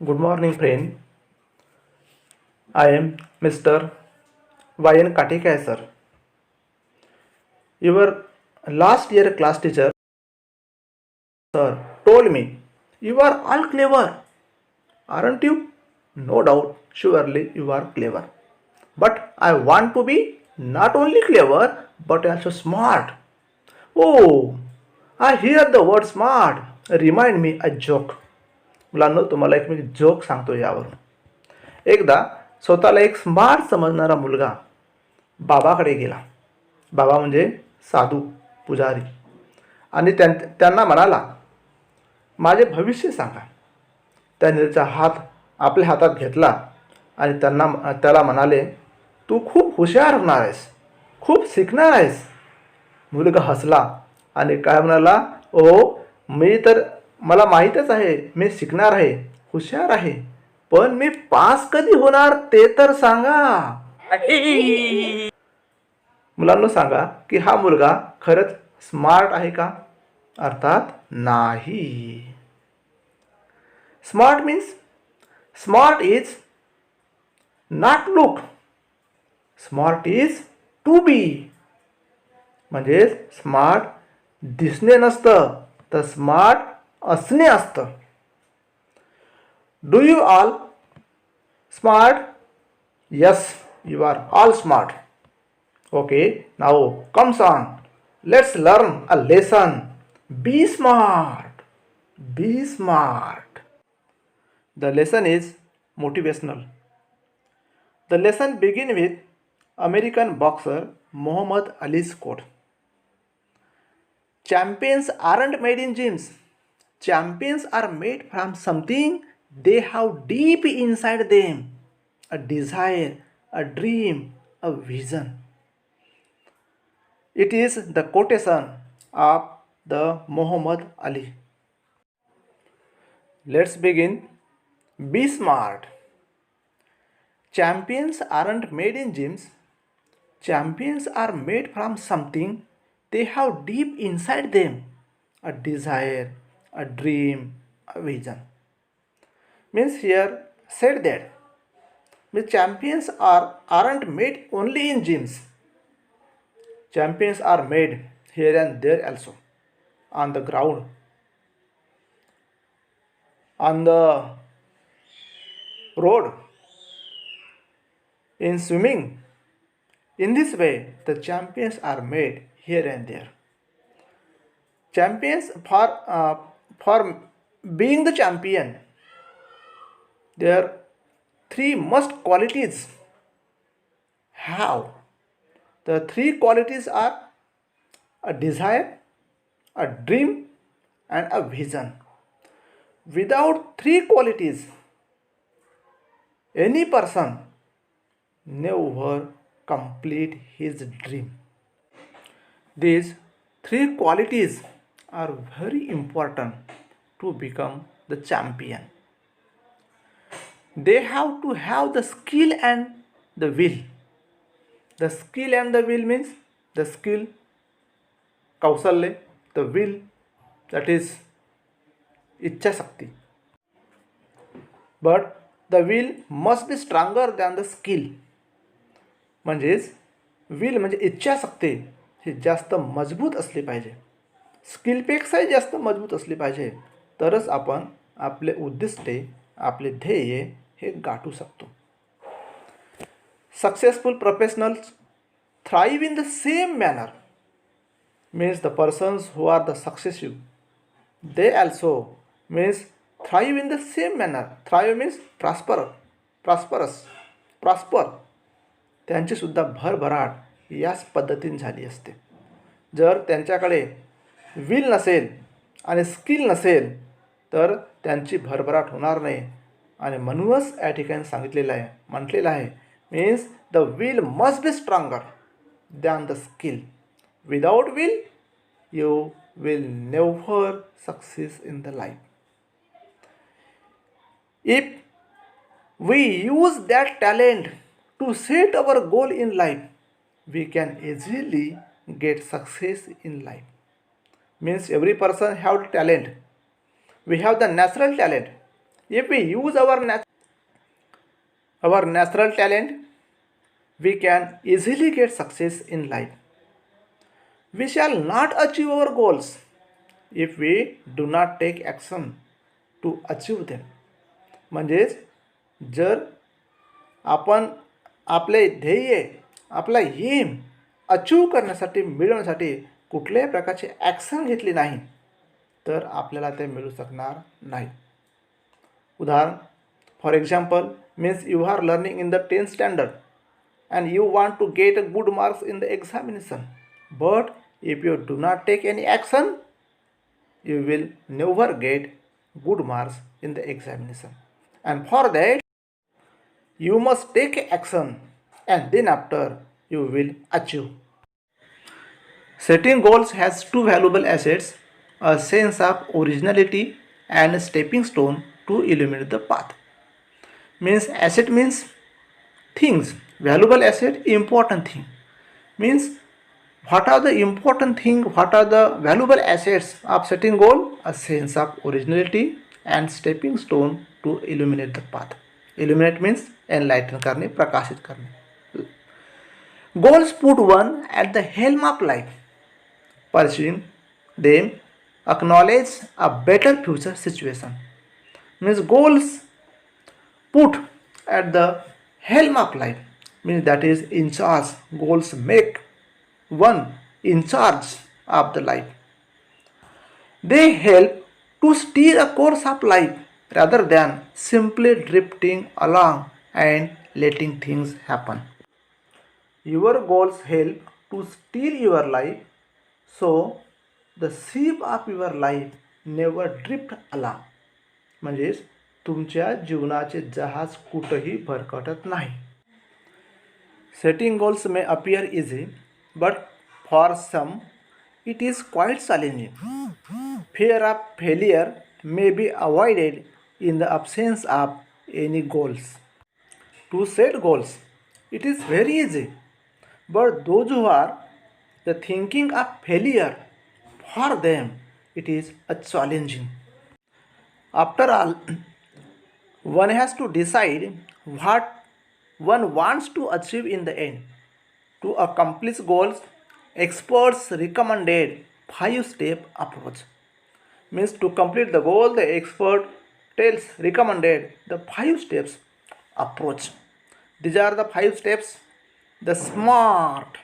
Good morning, friend. I am Mr. Y.N. Katikay, sir. Your last year class teacher, sir, told me, you are all clever, aren't you? No doubt, surely you are clever. But I want to be not only clever, but also smart. Oh, I hear the word smart. Remind me a joke. मुलांनो तुम्हाला एक मी joke सांगतो यावरून. एकदा स्वतःला एक smart समजणारा मुलगा बाबाकडे गेला. बाबा म्हणजे साधू पुजारी. आणि त्यांना म्हणाला, माझे भविष्य सांगा. त्याने त्याचा हात आपल्या हातात घेतला आणि त्याला म्हणाले, तू खूप हुशार होणार आहेस, खूप शिकणार आहेस. मुलगा हसला आणि काय म्हणाला, ओ मला माहीतच आहे, मी शिकणार आहे, हुशार आहे, पण मी पास कधी होणार ते तर सांगा. मुलांना सांगा की हा मुलगा खरंच स्मार्ट आहे का? अर्थात नाही. Smart means smart is not look, smart is to be. म्हणजे स्मार्ट दिसणे नसतं, तर स्मार्ट असणे असतं. Do you all smart? Yes, you are all smart. Okay, now comes on. Let's learn a lesson. Be smart. Be smart. The lesson is motivational. The lesson begins with American boxer Muhammad Ali's quote. Champions aren't made in gyms. Champions are made from something they have deep inside them. A desire, a dream, a vision. It is the quotation of the Muhammad Ali. Let's begin. Be smart. Champions aren't made in gyms. Champions are made from something they have deep inside them. A desire, a dream, a vision. Means here said that the champions aren't made only in gyms. Champions are made here and there also, on the ground, on the road, in swimming. In this way, the champions are made here and there. Champions, for being the champion, there are three must qualities have. The three qualities are a desire, a dream, and a vision. Without three qualities, any person never complete his dream. These three qualities are very important to become the champion. They have to have the skill and the will. The skill and the will means the skill, kausalya, the will, that is इच्छा शक्ती. But the will must be stronger than the skill. म्हणजेच will म्हणजे इच्छाशक्ती ही जास्त मजबूत असली पाहिजे, स्किलपेक्षाही जास्त मजबूत असली पाहिजे, तरच आपण आपले उद्दिष्टे, आपले ध्येय हे गाठू शकतो. Successful professionals thrive in the same manner. Means the persons who are the successive, they also means thrive in the same manner. Thrive means prosperous, prosper. त्यांची सुद्धा भरभराट याच पद्धतीने झाली असते. जर त्यांच्याकडे विल नसेल आणि स्किल नसेल तर त्यांची भरभराट होणार नाही. आणि म्हणूनच या ठिकाणी म्हटलेलं आहे means the will must be stronger than the skill. Without will, you will never succeed in the life. If we use that talent to set our goal in life, we can easily get success in life. Means every person have talent. We have the natural talent. If we use our natural talent, we can easily get success in life. We shall not achieve our goals if we do not take action to achieve them. म्हणजेच जर आपण आपले ध्येय, आपला M achieve करण्यासाठी, मिळवण्यासाठी कुठल्याही प्रकारची ॲक्शन घेतली नाही तर आपल्याला ते मिळू शकणार नाही. उदाहरण, for example, means you are learning in the 10th standard and you want to get good marks in the examination, but if you do not take any action, you will never get good marks in the examination. And for that you must take action, and then after you will achieve. Setting goals has two valuable assets: a sense of originality and a stepping stone to illuminate the path. Means asset means things, valuable asset, important thing. Means what are the important thing, what are the valuable assets of setting goal? A sense of originality and stepping stone to illuminate the path. Illuminate means enlighten करणे, प्रकाशित करणे. Goals put one at the helm of life. Pursuing them acknowledge a better future situation. Means goals put at the helm of life, means that is in charge. Goals make one in charge of the life. They help to steer a course of life rather than simply drifting along and letting things happen. Your goals help to steer your life, so the ship of your life never drift along. म्हणजेच तुमच्या जीवनाचे जहाज कुठेही भरकटत नाही. Setting goals may appear easy, but for some it is quite challenging. Fear of failure may be avoided in the absence of any goals. To set goals, it is very easy, but those who are the thinking of failure, for them it is a challenging. After all, one has to decide what one wants to achieve in the end. To accomplish goals, experts recommended 5-step approach. Means to complete the goal, the expert recommended the 5 steps approach. These are the 5 steps. The SMART,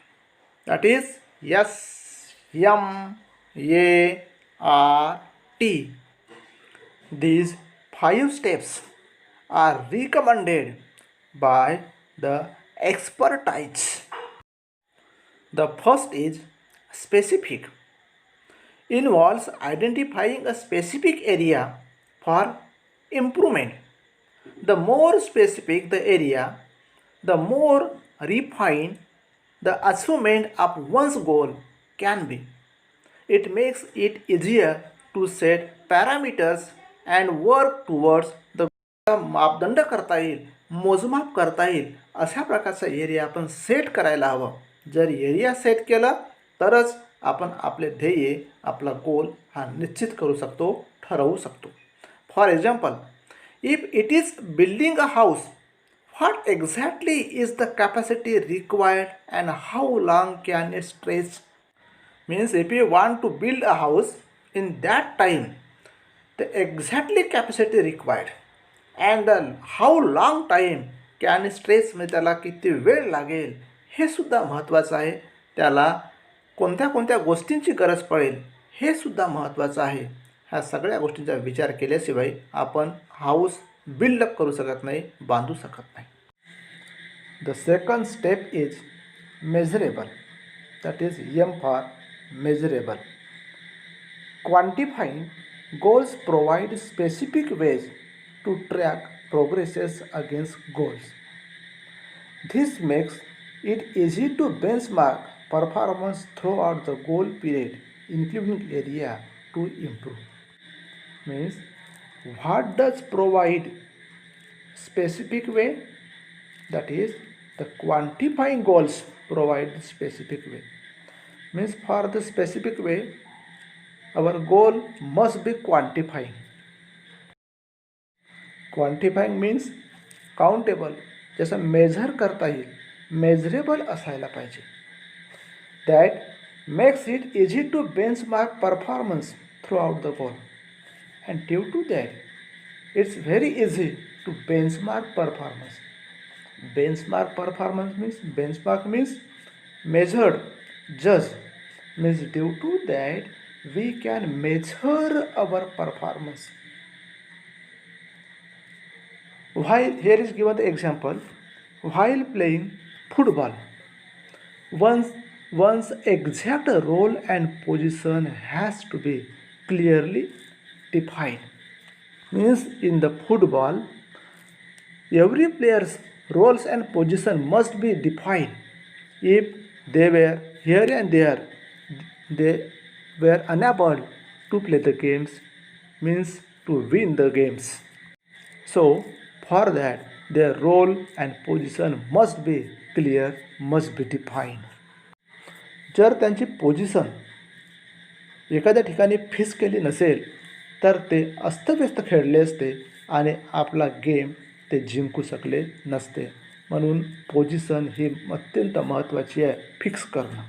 that is SMART. These 5 steps are recommended by the expertise. The first is specific. Involves identifying a specific area for improvement. The more specific the area, the more refined the achievement of one's goal can be. It makes it easier to set parameters and work towards the मापदंड करता येईल, मोजमाप करता येईल अशा प्रकारचा area आपण set करायला हवं. जर एरिया सेट केला तरच आपण आपले ध्येय, आपला गोल हा निश्चित करू शकतो, ठरवू शकतो. For example, if it is building a house, what exactly is the capacity required and how long can it stretch. Means if you want to build a house, in that time the exactly capacity required and how long time can stress, म्हणजे त्याला किती वेळ लागेल हे सुद्धा महत्त्वाचं आहे. त्याला कोणत्या कोणत्या गोष्टींची गरज पडेल हे सुद्धा महत्त्वाचं आहे. ह्या सगळ्या गोष्टींचा विचार केल्याशिवाय आपण हाऊस बिल्डअप करू शकत नाही, बांधू शकत नाही. The second step is measurable, that is M for measurable. Quantifying goals provide specific ways to track progresses against goals. This makes it easy to benchmark performance throughout the goal period, including area to improve. Means, what does provide specific way? That is, the quantifying goals provide specific way. Means for the specific way, our goal must be quantifying. Quantifying means countable, जसं measure करता येईल, measurable असायला पाहिजे. That makes it easy to benchmark performance throughout the goal. And due to that it's very easy to benchmark performance. Benchmark means measured, judge, means due to that we can measure our performance. While here is given the example, while playing football, one's exact role and position has to be clearly defined. Means in the football, every player's roles and position must be defined. If they were here and there, they were unable to play the games, means to win the games. So, for that, their role and position must be clear, must be defined. जर त्यांची position एखाद्या ठिकाणी fix केली नसेल तर ते अस्तव्यस्त खेळले असते आणि आपला गेम ते जिंकू शकले नसते. म्हणून पोझिशन ही अत्यंत महत्त्वाची आहे, फिक्स करणं.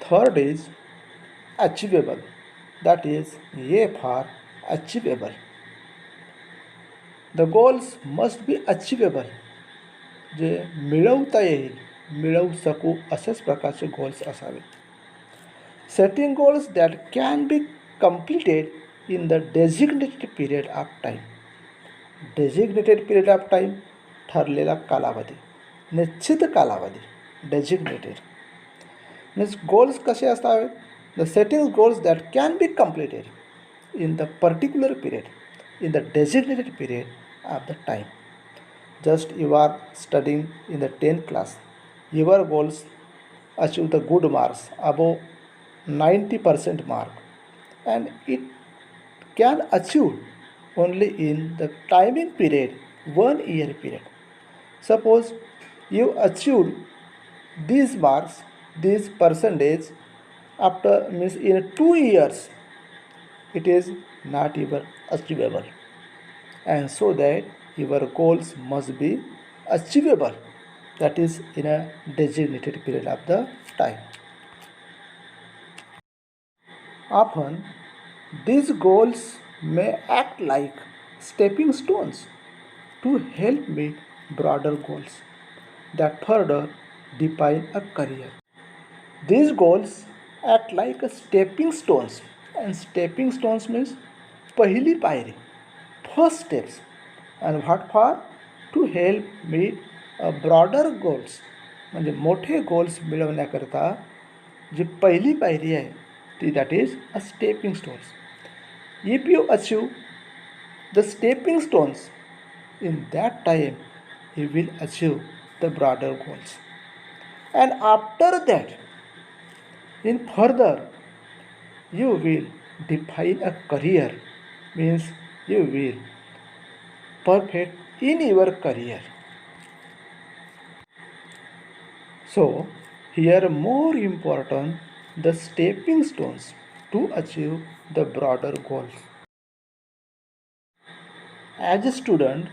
Third is achievable, that is A for achievable. The goals must be achievable, जे मिळवता येईल, मिळवू शकू अशाच प्रकारचे गोल्स असावे. Setting goals that can be completed in the designated period of time. Designated period of time, ठरलेला कालावधी, निश्चित कालावधी, designated. Means goals कसे असावे? The setting goals that can be completed in the particular period, in the designated period of the time. Just you are studying in the 10th class, your goals achieve the good marks above 90% mark, and it can achieve only in the timing period, 1 year period. Suppose you achieved these marks, this percentage after, means in 2 years, it is not even achievable. And so that your goals must be achievable, that is in a designated period of the time. Often, these goals may act like stepping stones to help meet broader goals that further define a career. These goals act like a stepping stones, and stepping stones means पहिली पायरी, first steps, and what for? To help meet a broader goals, म्हणजे मोठे goals मिळवण्याकरता जी पहिली पायरी आहे ती, that is a stepping stones. If you achieve the stepping stones, in that time you will achieve the broader goals. And after that, in further, you will define a career, means you will perfect in your career. So, here more important, the stepping stones to achieve the broader goals. As a student,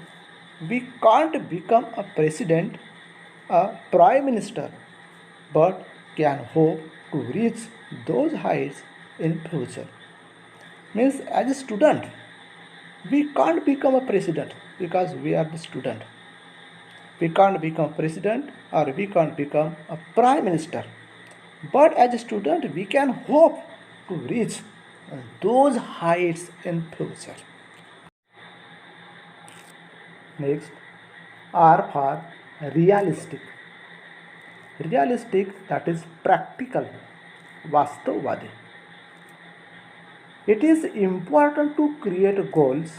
we can't become a president, a prime minister, but can hope to reach those heights in future. Means as a student, we can't become a president because we are the student. We can't become president or we can't become a prime minister. But as a student, we can hope to reach those heights in future. Next, R for realistic. Realistic, that is practical, वास्तववादी. It is important to create goals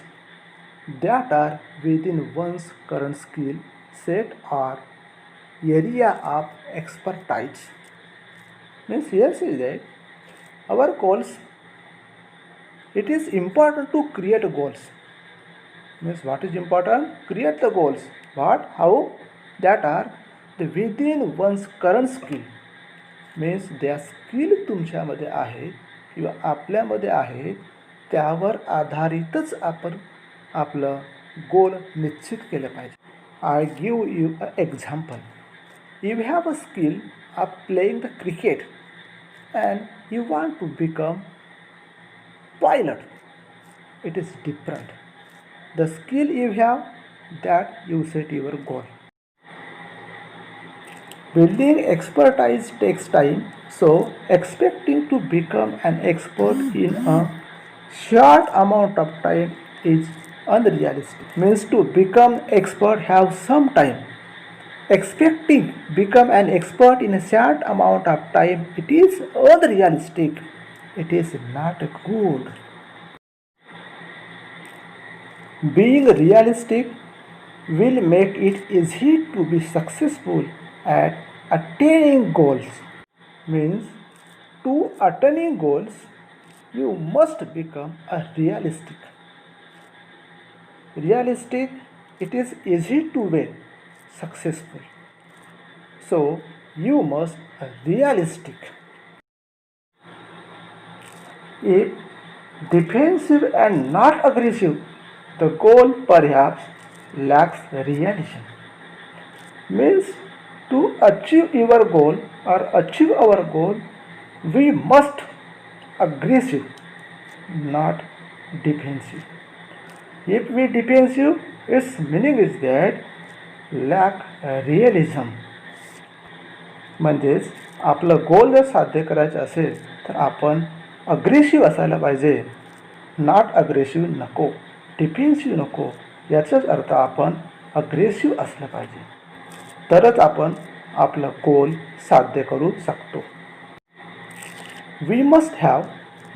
that are within one's current skill set or area of expertise. Means here says that our goals, it is important to create goals. Means what is important? Create the goals. What? How? That are the within one's current skill. Means त्या skill तुमच्यामध्ये आहे किंवा आपल्यामध्ये आहे त्यावर आधारितच आपण आपलं गोल निश्चित केलं पाहिजे. I give you a example. You have a skill of playing the cricket and you want to become pilot. It is different. The skill you have, that you set your goal. Building expertise takes time, so expecting to become an expert in a short amount of time is unrealistic. Means to become expert have some time. Expecting become an expert in a short amount of time, it is unrealistic. It is not good. Being realistic will make it easy to be successful at attaining goals. Means to attaining goals, you must become a realistic. Realistic, it is easy to be successful. So you must be realistic. If defensive and not aggressive, the goal perhaps lacks realism. Means to achieve your goal or achieve our goal, we must aggressive, not defensive. If we defensive, its meaning is that lack realism. म्हणजेच आपलं गोल जर साध्य करायचं असेल तर आपण aggressive असायला पाहिजे. नॉट अग्रेसिव्ह नको, डिफेन्सिव्ह नको. याचाच अर्थ आपण अग्रेसिव्ह असलं पाहिजे, तरच आपण आपलं गोल साध्य करू शकतो. We must have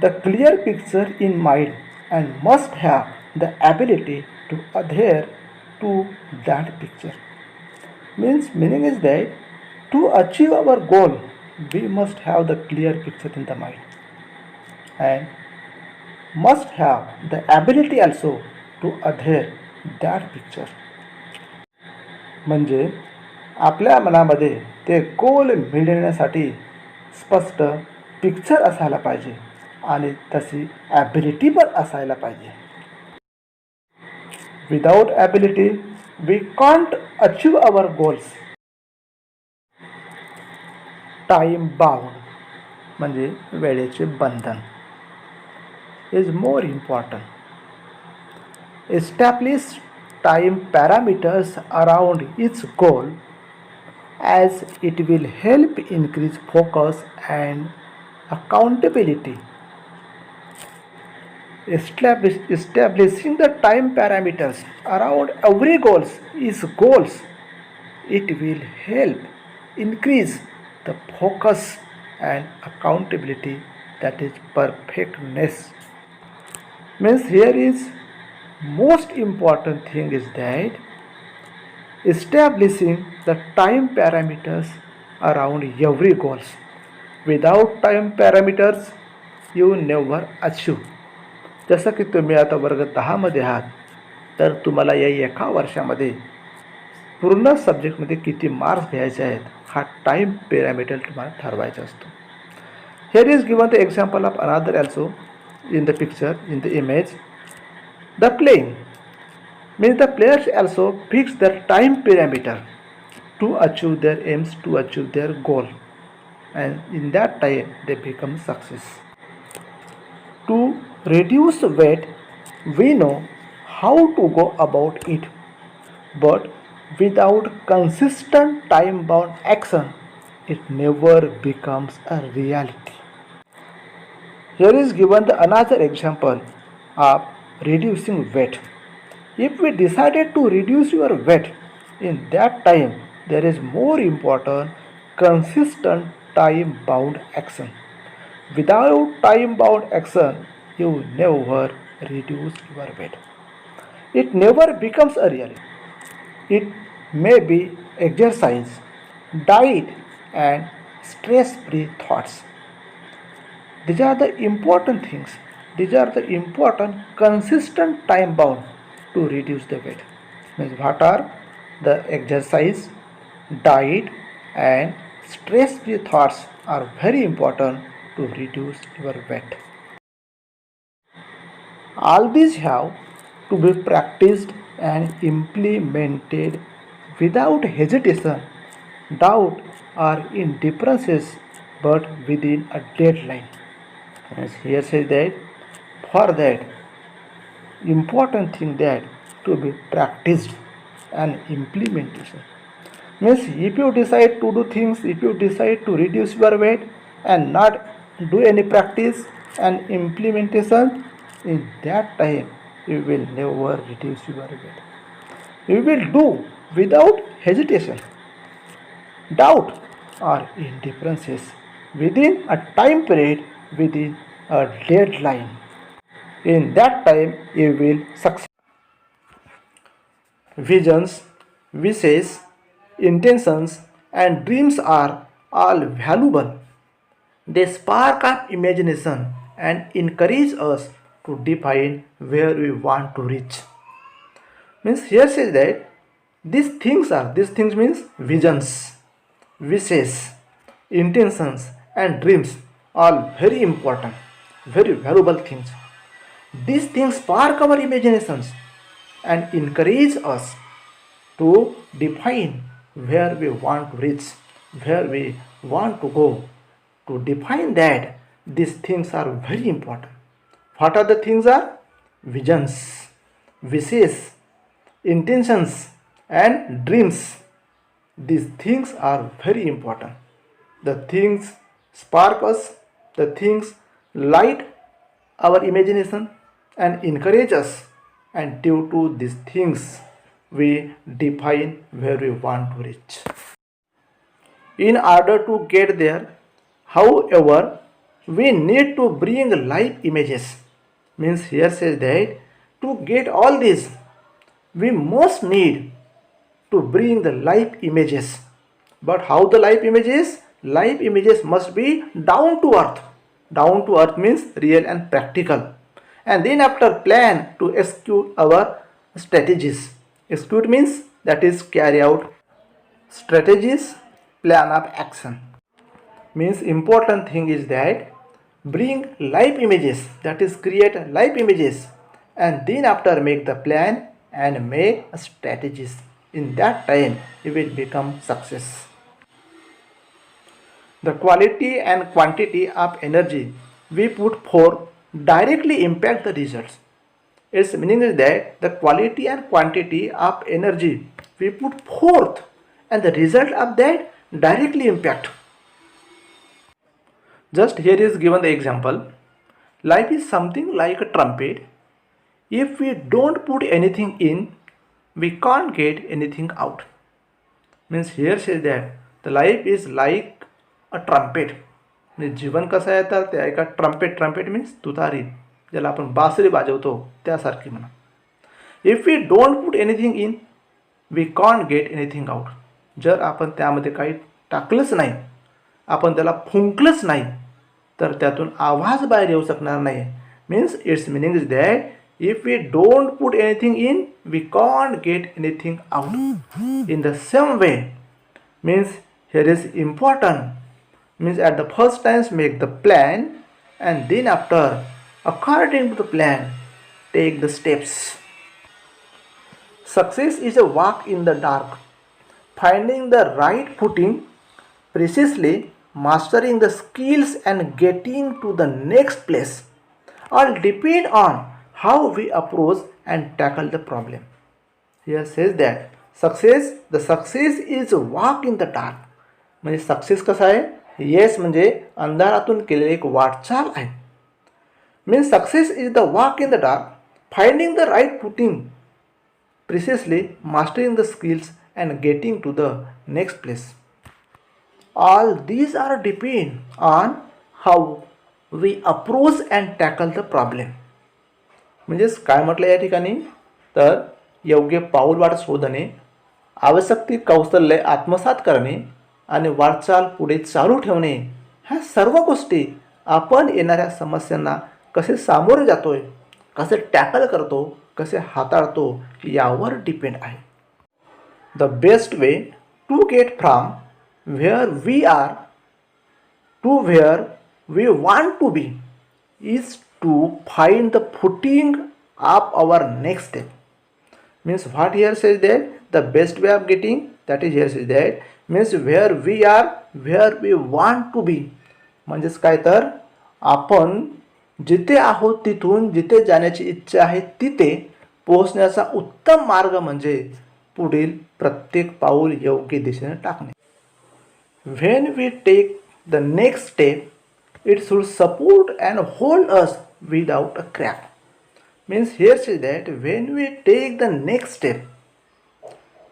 the clear picture in mind and must have the ability to adhere to that picture. meaning is that to achieve our goal, we must have the clear picture in the mind and must have the ability also to adhere that picture. म्हणजे आपल्या मनामध्ये ते गोल मिळवण्यासाठी स्पष्ट picture असायला पाहिजे आणि तशी ॲबिलिटी पण असायला पाहिजे. Without ability we can't achieve our goals. Time bound म्हणजे वेळेचे बंधन is more important. Establish time parameters around its goal as it will help increase focus and accountability. Establishing the time parameters around every goals, it will help increase the focus and accountability, that is perfectness. Means here is most important thing is that establishing the time parameters around every goals. Without time parameters you never achieve. जसं की तुम्ही आता वर्ग 10मध्ये आहात तर तुम्हाला या एका वर्षामध्ये पूर्ण सब्जेक्टमध्ये किती मार्क्स घ्यायचे आहेत हा टाईम पॅरामीटर तुम्हाला ठरवायचा असतो. Here is given the example of another also in the picture, in the image. The playing means the players also fix the time parameter to achieve their aims, to achieve their goal, and in that time they become success. To reduce weight, we know how to go about it, but without consistent time-bound action, it never becomes a reality. Here is given the another example of reducing weight. If we decided to reduce your weight, in that time there is more important consistent time-bound action. Without time-bound action, you never reduce your weight. It never becomes a reality. It may be exercise, diet, and stress-free thoughts. These are the important things. These are the important consistent time-bound to reduce the weight. Means what are the exercise, diet, and stress-free thoughts are very important to reduce your weight. All these have to be practiced and implemented without hesitation, doubt, or indifferences, but within a deadline. As here says that for that important thing that to be practiced and implementation means if you decide to do things, if you decide to reduce your weight and not do any practice and implementation, in that time you will never reduce your weight. You will do without hesitation, doubt, or indifferences within a time period, within a deadline. In that time you will succeed. Visions, wishes, intentions, and dreams are all valuable. They spark our imagination and encourage us to define where we want to reach. Means here says that these things means visions, wishes, intentions, and dreams, all very important, very valuable things. These things spark our imaginations and encourage us to define where we want to reach, where we want to go. To define that, these things are very important. What are the things are? Visions, wishes, intentions, and dreams. These things are very important. The things spark us, the things light our imagination and encourage us, and due to these things we define where we want to reach. In order to get there, however, we need to bring live images. Means here says that to get all this, we must need to bring the live images. But how the live images? Live images must be down to earth. Down to earth means real and practical. And then after plan to execute our strategies. Execute means that is carry out. Strategies, plan of action. Means important thing is that bring live images, that is create live images, and then after make the plan and make strategies. In that time you will become success. The quality and quantity of energy we put forth directly impact the results. Its meaning is that the quality and quantity of energy we put forth and the result of that directly impact. Just here is given the example. Life is something like a trumpet. If we don't put anything in, we can't get anything out. Means here says that the life is like a trumpet. म्हणजे जीवन कसं आहे तर ते एका trumpet means तुतारी ज्याला आपण बासरी वाजवतो त्यासारखी म्हणा. If we don't put anything in we can't get anything out. जर आपण त्यामध्ये काही टाकलंच नाही, आपण त्याला फुंकलंच नाही, तर त्यातून आवाज बाहेर येऊ शकणार नाही. Means its meaning is that if we don't put anything in we can't get anything out. In the same way means here is important means at the first times make the plan and then after according to the plan take the steps. Success is a walk in the dark, finding the right footing precisely, mastering the skills and getting to the next place all depend on how we approach and tackle the problem. Here says that the success is a walk in the dark. म्हणजे success कसा आहे? Yes म्हणजे अंधारातून केलेली एक वाटचाल आहे. Means success is the walk in the dark, finding the right footing precisely, mastering the skills and getting to the next place. All these are depend on how we approach and tackle the problem. म्हणजेच काय म्हटलं या ठिकाणी तर योग्य पाऊलवाट शोधणे, आवश्यक ती कौशल्ये आत्मसात करणे आणि वाटचाल पुढे चालू ठेवणे, ह्या सर्व गोष्टी आपण येणाऱ्या समस्यांना कसे सामोरे जातोय, कसे टॅकल करतो, कसे हाताळतो यावर डिपेंड आहे. The best way to get from where we are to where we want to be is to find the footing of our next step. Means what here says that the best way of getting, that is here says that means where we are, where we want to be. म्हणजेच काय तर आपण जिथे आहोत तिथून जिथे जाण्याची इच्छा आहे तिथे पोहोचण्याचा उत्तम मार्ग म्हणजे पुढील प्रत्येक पाऊल योग्य दिशेने टाकणे. When we take the next step, it should support and hold us without a crack. Means here says that when we take the next step,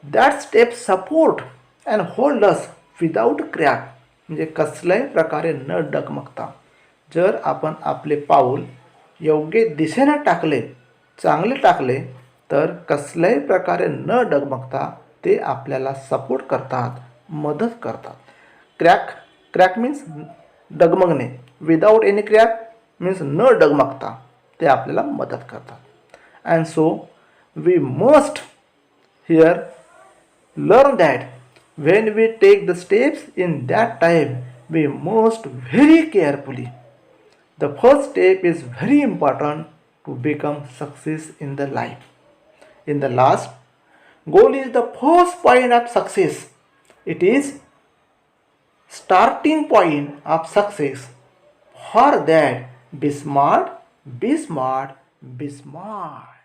that step support and hold us without crack. म्हणजे कसल्याही प्रकारे न डगमगता जर आपण आपले पाऊल योग्य दिशेने टाकले, चांगले टाकले, तर कसल्याही प्रकारे न डगमगता ते आपल्याला सपोर्ट करतात, मदत करतात. क्रॅक मीन्स डगमगणे. विदाउट एनी क्रॅक मीन्स न डगमगता ते आपल्याला मदत करतात. And so we must here learn that when we take the steps in that time, we must very carefully. The first step is very important to become success in the life. In the last, goal is the first point of success. It is starting point of success. For that, be smart, be smart, be smart.